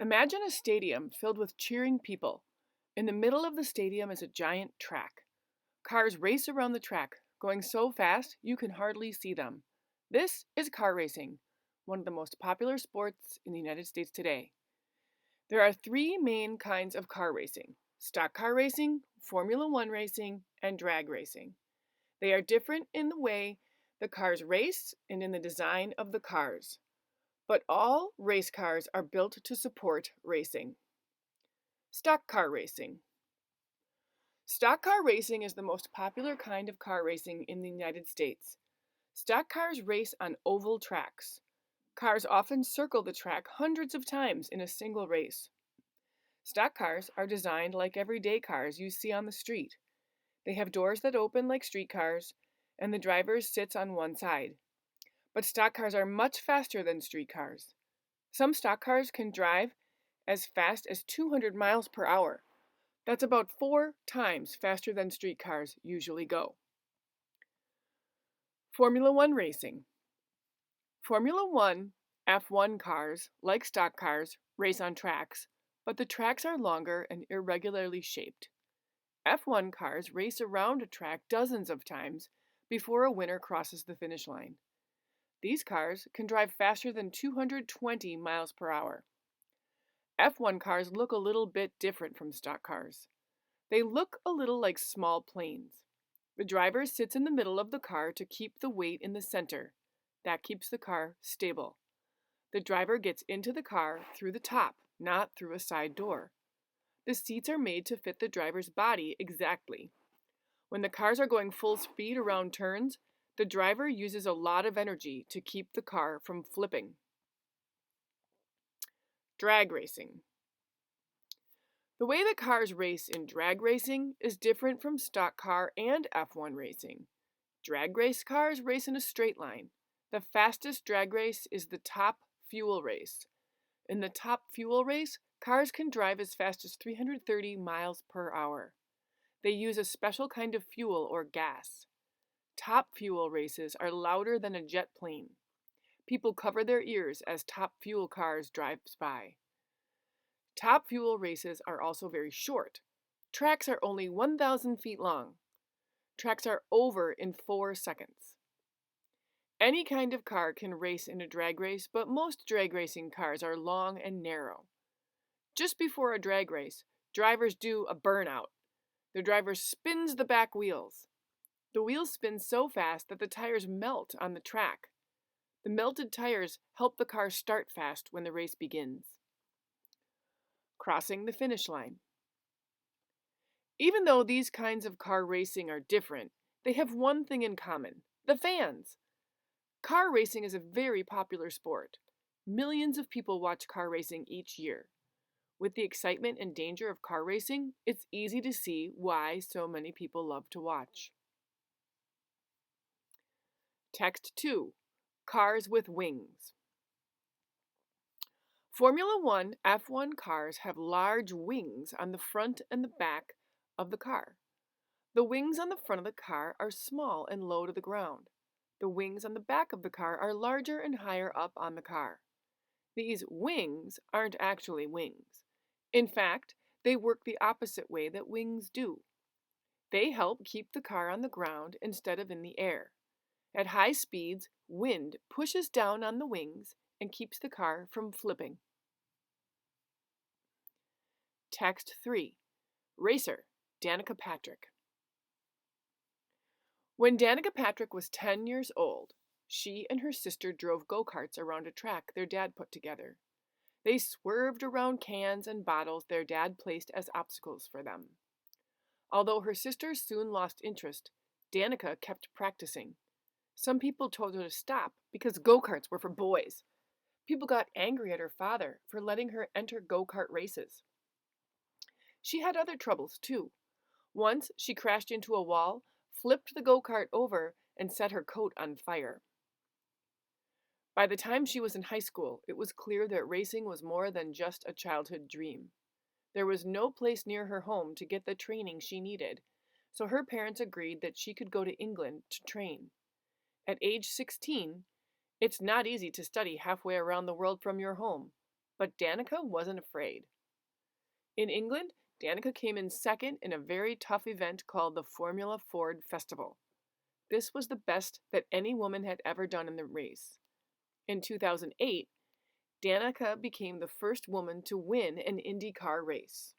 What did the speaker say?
Imagine a stadium filled with cheering people. In the middle of the stadium is a giant track. Cars race around the track, going so fast you can hardly see them. This is car racing, one of the most popular sports in the United States today. There are three main kinds of car racing: stock car racing, Formula One racing, and drag racing. They are different in the way the cars race and in the design of the cars. But all race cars are built to support racing. Stock car racing. Stock car racing is the most popular kind of car racing in the United States. Stock cars race on oval tracks. Cars often circle the track hundreds of times in a single race. Stock cars are designed like everyday cars you see on the street. They have doors that open like street cars, and the driver sits on one side. But stock cars are much faster than street cars. Some stock cars can drive as fast as 200 miles per hour. That's about 4 times faster than street cars usually go. Formula One racing. Formula One F1 cars, like stock cars, race on tracks, but the tracks are longer and irregularly shaped. F1 cars race around a track dozens of times before a winner crosses the finish line. These cars can drive faster than 220 miles per hour. F1 cars look a little bit different from stock cars. They look a little like small planes. The driver sits in the middle of the car to keep the weight in the center. That keeps the car stable. The driver gets into the car through the top, not through a side door. The seats are made to fit the driver's body exactly. When the cars are going full speed around turns, the driver uses a lot of energy to keep the car from flipping. Drag racing. The way the cars race in drag racing is different from stock car and F1 racing. Drag race cars race in a straight line. The fastest drag race is the top fuel race. In the top fuel race, cars can drive as fast as 330 miles per hour. They use a special kind of fuel or gas. Top fuel races are louder than a jet plane. People cover their ears as top fuel cars drives by. Top fuel races are also very short. Tracks are only 1,000 feet long. Tracks are over in 4 seconds. Any kind of car can race in a drag race, but most drag racing cars are long and narrow. Just before a drag race, drivers do a burnout. The driver spins the back wheels. The wheels spin so fast that the tires melt on the track. The melted tires help the car start fast when the race begins. Crossing the finish line. Even though these kinds of car racing are different, they have one thing in common: the fans. Car racing is a very popular sport. Millions of people watch car racing each year. With the excitement and danger of car racing, it's easy to see why so many people love to watch. Text 2. Cars with wings. Formula One F1 cars have large wings on the front and the back of the car. The wings on the front of the car are small and low to the ground. The wings on the back of the car are larger and higher up on the car. These wings aren't actually wings. In fact, they work the opposite way that wings do. They help keep the car on the ground instead of in the air. At high speeds, wind pushes down on the wings and keeps the car from flipping. Text 3. Racer, Danica Patrick. When Danica Patrick was 10 years old, she and her sister drove go-karts around a track their dad put together. They swerved around cans and bottles their dad placed as obstacles for them. Although her sister soon lost interest, Danica kept practicing. Some people told her to stop because go-karts were for boys. People got angry at her father for letting her enter go-kart races. She had other troubles, too. Once, she crashed into a wall, flipped the go-kart over, and set her coat on fire. By the time she was in high school, it was clear that racing was more than just a childhood dream. There was no place near her home to get the training she needed, so her parents agreed that she could go to England to train. At age 16, it's not easy to study halfway around the world from your home. But Danica wasn't afraid. In England, Danica came in second in a very tough event called the Formula Ford Festival. This was the best that any woman had ever done in the race. In 2008, Danica became the first woman to win an IndyCar race.